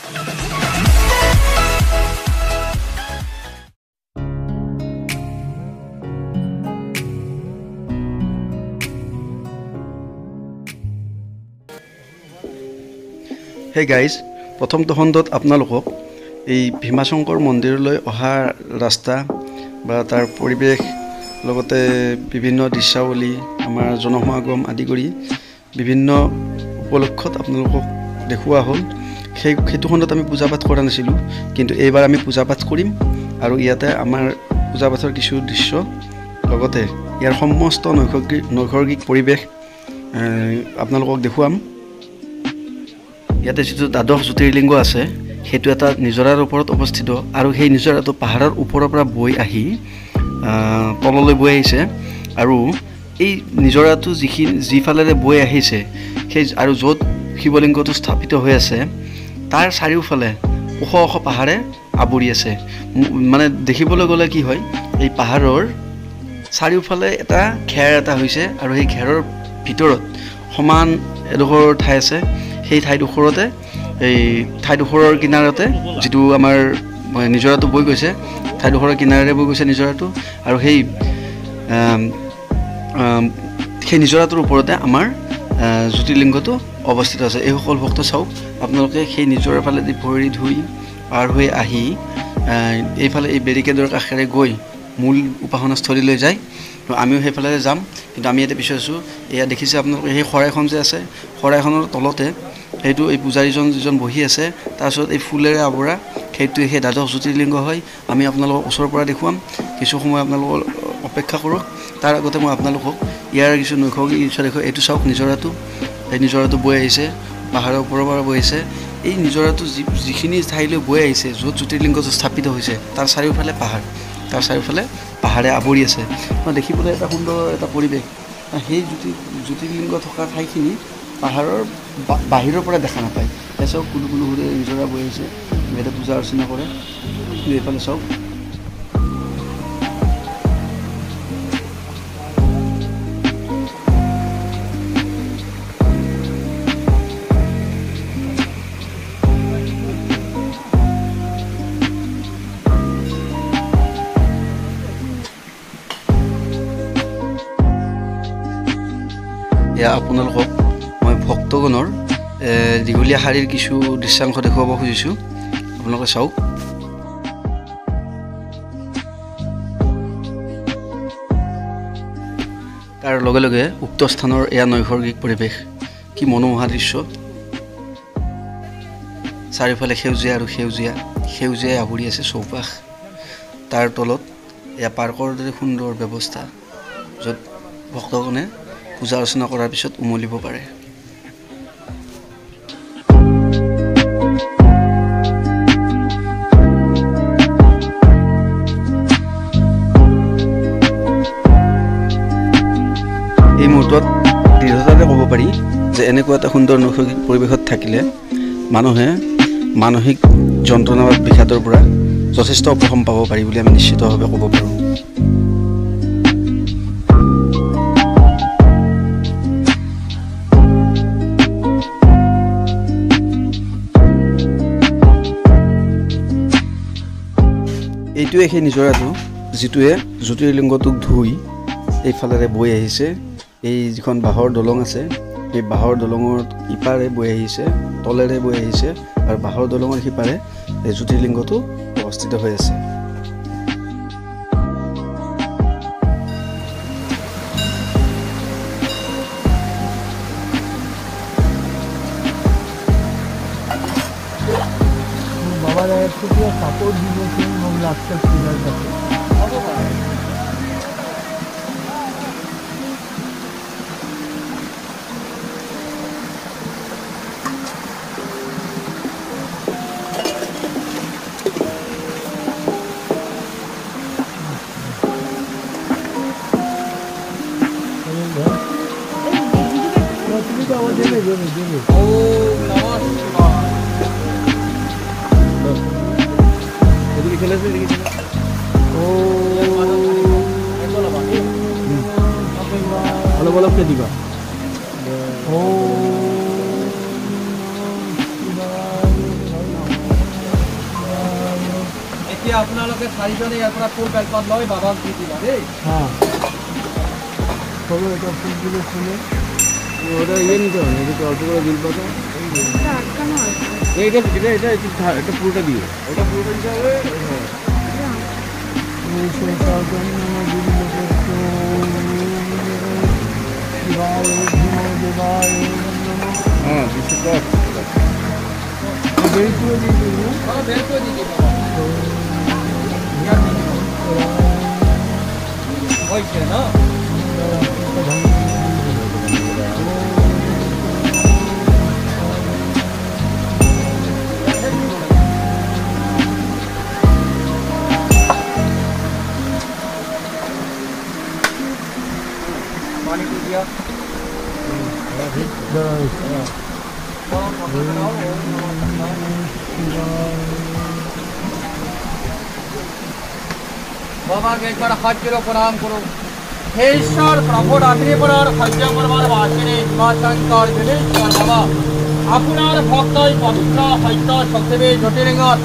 Hey guys, প্ৰথমটো খণ্ডত আপোনালোকক এই ভীমাশংকৰ মন্দিৰলৈ অহা ৰাস্তা বা তাৰ পৰিৱেশ লগতে বিভিন্ন দৃশ্যাৱলী আমাৰ জনসমাগম আদি কৰি বিভিন্ন উপলক্ষত আপোনালোকক দেখুওৱা হ'ল। সেইটো খণ্ডত আমি পূজা পাঠ কৰা নাছিলোঁ, কিন্তু এইবাৰ আমি পূজা পাঠ কৰিম আৰু ইয়াতে আমাৰ পূজা পাঠৰ কিছু দৃশ্য লগতে ইয়াৰ সমস্ত নৈসৰ্গিক পৰিৱেশ আপোনালোকক দেখুৱাম। ইয়াতে যিটো দ্বাদশ জ্যোতিৰ্লিংগ আছে সেইটো এটা নিজৰাৰ ওপৰত অৱস্থিত আৰু সেই নিজৰাটো পাহাৰৰ ওপৰৰ পৰা বৈ আহি তললৈ বৈ আহিছে আৰু এই নিজৰাটো যিফালেৰে বৈ আহিছে সেই আৰু য'ত শিৱলিংগটো স্থাপিত হৈ আছে তাৰ চাৰিওফালে ওখ ওখ পাহাৰে আৱৰি আছে। মানে দেখিবলৈ গ'লে কি হয়, এই পাহাৰৰ চাৰিওফালে এটা ঘেৰ এটা হৈছে আৰু সেই ঘেৰৰ ভিতৰত সমান এডোখৰ ঠাই আছে। সেই ঠাইডোখৰতে এই ঠাইডোখৰৰ কিনাৰতে যিটো আমাৰ নিজৰাটো বৈ গৈছে, ঠাইডোখৰৰ কিনাৰেৰে বৈ গৈছে নিজৰাটো আৰু সেই নিজৰাটোৰ ওপৰতে আমাৰ জ্যোতিৰ্লিংগটো অৱস্থিত আছে। এইসকল ভক্ত চাওক, আপোনালোকে সেই নিজৰাৰ ফালে ভৰি ধুই পাৰ হৈ আহি এইফালে এই বেৰিকেডৰ কাষেৰে গৈ মূল উপাসনাস্থলীলৈ যায়। তো আমিও সেইফালে যাম, কিন্তু আমি ইয়াতে পিছত আছোঁ। এয়া দেখিছে আপোনালোকে সেই শৰাইখন যে আছে, শৰাইখনৰ তলতে সেইটো এই পূজাৰীজন যিজন বহি আছে, তাৰপিছত এই ফুলেৰে আৱৰা সেইটোৱে সেই দ্বাদশ জ্যোতিৰ্লিংগ হয়। আমি আপোনালোকক ওচৰৰ পৰা দেখুৱাম, কিছু সময় আপোনালোকক অপেক্ষা কৰক। তাৰ আগতে মই আপোনালোকক ইয়াৰ কিছু নৈসৰ্গিক দৃশ্য দেখুৱাম। এইটো চাওক নিজৰাটো, এই নিজৰাটো বৈ আহিছে, পাহাৰৰ ওপৰৰ পৰা বৈ আহিছে। এই নিজৰাটো যিখিনি ঠাইলৈ বৈ আহিছে, য'ত জ্যোতিৰ্লিংগটো স্থাপিত হৈছে তাৰ চাৰিওফালে পাহাৰ, তাৰ চাৰিওফালে পাহাৰে আৱৰি আছে। দেখিবলৈ এটা সুন্দৰ এটা পৰিৱেশ। সেই জ্যোতিৰ্লিংগ থকা ঠাইখিনি পাহাৰৰ বাহিৰৰ পৰা দেখা নাপায়। এই চাওক কুলু কুলু সুৰে নিজৰা বৈ আহিছে, ইয়াতে পূজা অৰ্চনা কৰে। এইফালে চাওক, এয়া আপোনালোকক মই ভক্তগণৰ দীঘলীয়া শাৰীৰ কিছু দৃশ্যাংশ দেখুৱাব খুজিছোঁ। আপোনালোকে চাওক, তাৰ লগে লগে উক্ত স্থানৰ এয়া নৈসৰ্গিক পৰিৱেশ, কি মনোমোহা দৃশ্য। চাৰিওফালে সেউজীয়া আৰু সেউজীয়াই আৱৰি আছে চৌপাশ। তাৰ তলত এয়া পাৰ্কৰ দৰে সুন্দৰ ব্যৱস্থা, য'ত ভক্তগণে পূজা অৰ্চনা কৰাৰ পিছত উমলিব পাৰে। এই মুহূৰ্তত দৃঢ়তাৰে ক'ব পাৰি যে এনেকুৱা এটা সুন্দৰ নৈসৰ্গিক পৰিৱেশত থাকিলে মানুহে মানসিক যন্ত্ৰণা বা বিষাদৰ পৰা যথেষ্ট উপশম পাব পাৰি বুলি আমি নিশ্চিতভাৱে ক'ব পাৰোঁ। এইটোৱে সেই নিজৰাটো যিটোৱে জ্যোতিৰ্লিংগটোক ধুই এইফালেৰে বৈ আহিছে। এই যিখন বাঁহৰ দলং আছে, এই বাঁহৰ দলঙৰ ইপাৰে বৈ আহিছে, তলেৰে বৈ আহিছে আৰু বাঁহৰ দলঙৰ সিপাৰে এই জ্যোতিৰ্লিংগটো অৱস্থিত হৈ আছে। বাবাৰ একটু সাপোৰ্ট দিয়েছেন এবং লাস্টেৰ পূজাৰ কাছে অলপ অলপকে দিবা। এতিয়া আপোনালোকে চাৰিজনে ইয়াৰ পৰা ফুল বেলপাত লৈ বাবাক দি দিবা দেই হ্যাঁ সবে এটা ফুলগুলো ফুলে ওটা ইয়ে নিতে হবে এটা অল্প করে বিল পাতা এটা এটা এটা এটা পুরোটা দিয়ে ওটা পুরোটা দিতে হবে হ্যাঁ বিশ্বকাপ বের করে দিয়ে দেবো বের করে দিদি হয়েছে না पानी को दिया बाबा के एक बार हाथ करो प्रणाम करो हे ईश्वर प्रभु रात्रि पर हज करवार वासने हिमाशंकर दिनेश्वर बाबा আপনার ভক্তই পবিত্র সত্য শক্তিবে জ্যোতির্লিঙ্গত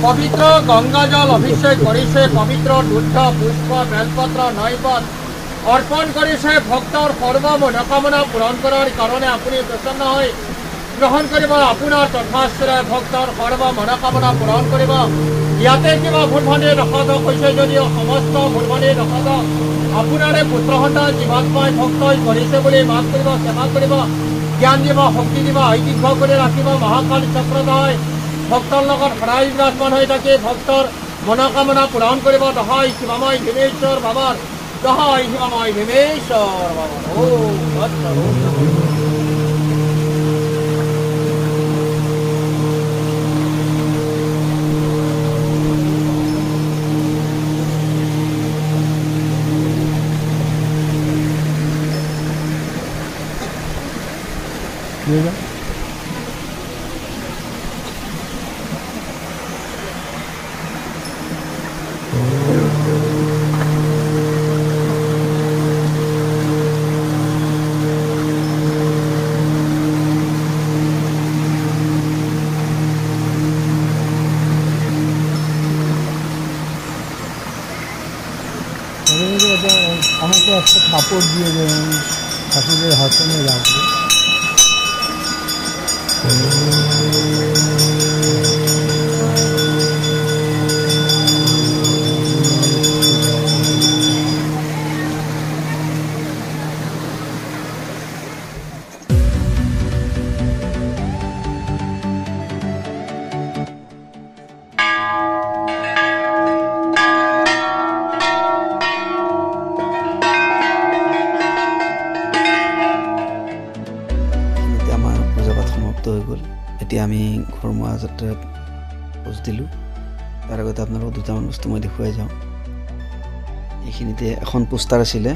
পবিত্র গঙ্গা জল অভিষেক করিছে পবিত্র দুধ পুষ্প বেলপত্র নৈবত অর্পণ করিছে ভক্তৰ সৰ্ব মনোকামনা পূৰণ কৰাৰ কাৰণে আপুনি প্ৰসন্ন হৈ গ্ৰহণ কৰিব আপোনাৰ তথাস্ত্ৰে ভক্তৰ সৰ্ব মনোকামনা পূৰণ কৰিব ইয়াতে কিবা ভুলভ্ৰান্তি দশত হৈছে যদিও সমস্ত ভুলভ্ৰান্তি দশত আপোনাৰে পুত্ৰ সন্তান জীৱাত্মাই ভক্তই কৰিছে বুলি মাত কৰিব সেৱা কৰিব জ্ঞান দিব শক্তি দিব ঐতিহ্য কৰি ৰাখিব মহাকাল চক্ৰধয় ভক্তৰ লগত সদায় বিৰাজমান হৈ থাকি ভক্তৰ মনোকামনা পূৰণ কৰিব দহাই শিৱাময় ভীমেশ্বৰ বাবাৰ দহাই শিৱাময় ভীমেশ্বৰ বাবা আমাকে একটা কাপড় দিয়ে দেবেন ঠাকুৰেৰ হাসনে ৰাখবে হৈ গ'ল এতিয়া আমি ঘৰমুৱা যাত্ৰাত খোজ দিলোঁ তাৰ আগতে আপোনালোকক দুটামান বস্তু মই দেখুৱাই যাওঁ এইখিনিতে এখন পোষ্টাৰ আছিলে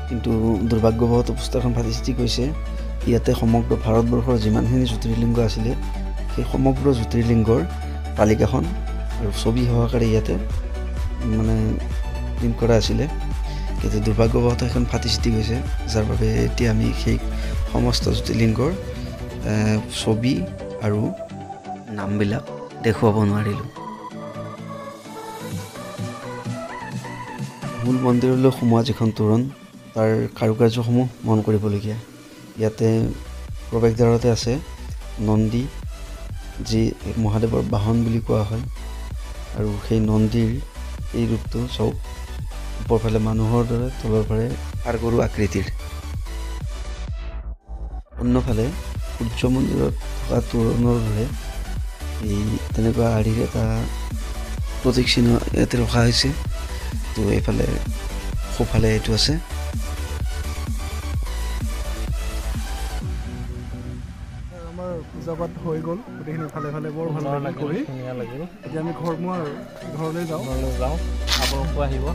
কিন্তু দুৰ্ভাগ্যবশতঃ পোষ্টাৰখন ফাটি চিটি গৈছে ইয়াতে সমগ্ৰ ভাৰতবৰ্ষৰ যিমানখিনি জ্যোতিৰ্লিংগ আছিলে সেই সমগ্ৰ জ্যোতিৰ্লিংগৰ তালিকাখন আৰু ছবি সহকাৰে ইয়াতে মানে প্ৰিণ্ট কৰা আছিলে কিন্তু দুৰ্ভাগ্যবশতঃ এখন ফাটি চিটি গৈছে যাৰ বাবে এতিয়া আমি সেই সমস্ত জ্যোতিৰ্লিংগৰ ছবি আৰু নামবিলাক দেখুৱাব নোৱাৰিলোঁ মূল মন্দিৰলৈ সোমোৱা যিখন তোৰণ তাৰ কাৰুকাৰ্যসমূহ মন কৰিবলগীয়া ইয়াতে প্ৰৱেশদ্বাৰতে আছে নন্দী যি মহাদেৱৰ বাহন বুলি কোৱা হয় আৰু সেই নন্দীৰ এই ৰূপটো চব ওপৰফালে মানুহৰ দৰে তলৰফালে সাৰগৰু আকৃতিৰ অন্যফালে সূৰ্য মন্দিৰত থকা তোৰণৰ দৰে এই তেনেকুৱা আৰিৰ এটা প্ৰতীক চিহ্ন ইয়াতে ৰখা হৈছে তো এইফালে সোঁফালে এইটো আছে আমাৰ পূজা পাঠ হৈ গ'ল গোটেইখিনি ভালে ভালে বৰ ভাল লাগিল এতিয়া আমি ঘৰলৈ যাওঁ আপোনালোকো আহিব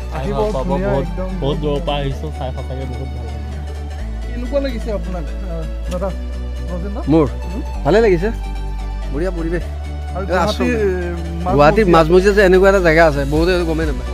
বহুত দূৰৰ পৰা আহিছোঁ চাই সঁচাকৈ বহুত ভাল লাগিল কেনেকুৱা লাগিছে আপোনাক দাদা মোৰ ভালে লাগিছে বঢ়িয়া পৰিৱেশ গুৱাহাটীৰ মাজমজিয়া যে এনেকুৱা এটা জেগা আছে বহুতে গমেই নাপায়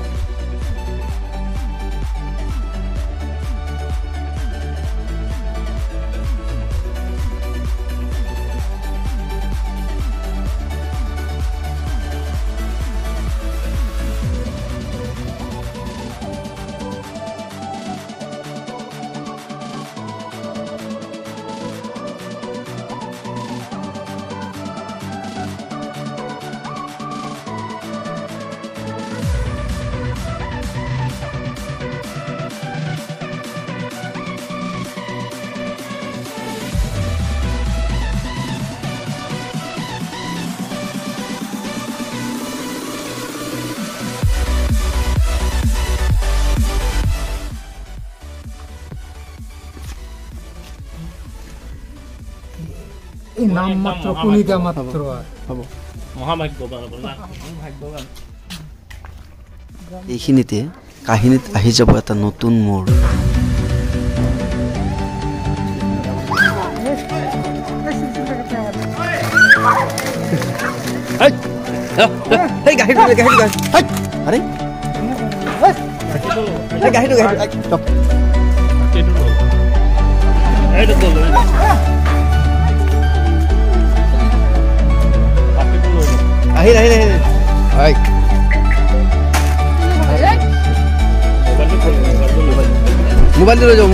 নাম মাত্ৰ কণিকা মাত্ৰ হ'ব মহাভাগ্যৱান আপোনাৰ ভাগ্যৱান এইখিনিতে কাহিনীত আহি যাব এটা নতুন মোৰ এই গাড়ীটো আৰে এই গাড়ীটো ষ্টপ এইটো গ'ল আহিল হয় মোবাইলটো লৈ যাওঁ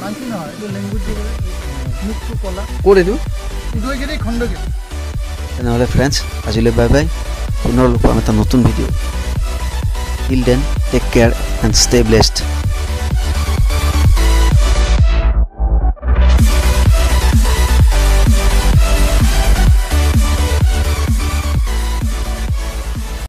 মানছি নহয় এইটো লেংগুৱেজ মুখটো কলা ক'ত এইটো উদয়গিৰি খণ্ডগিৰি তেনেহ'লে ফ্ৰেণ্ডছ আজিলৈ বাই বাই পুনৰ লগ পাম এটা নতুন video' till then take care and stay blessed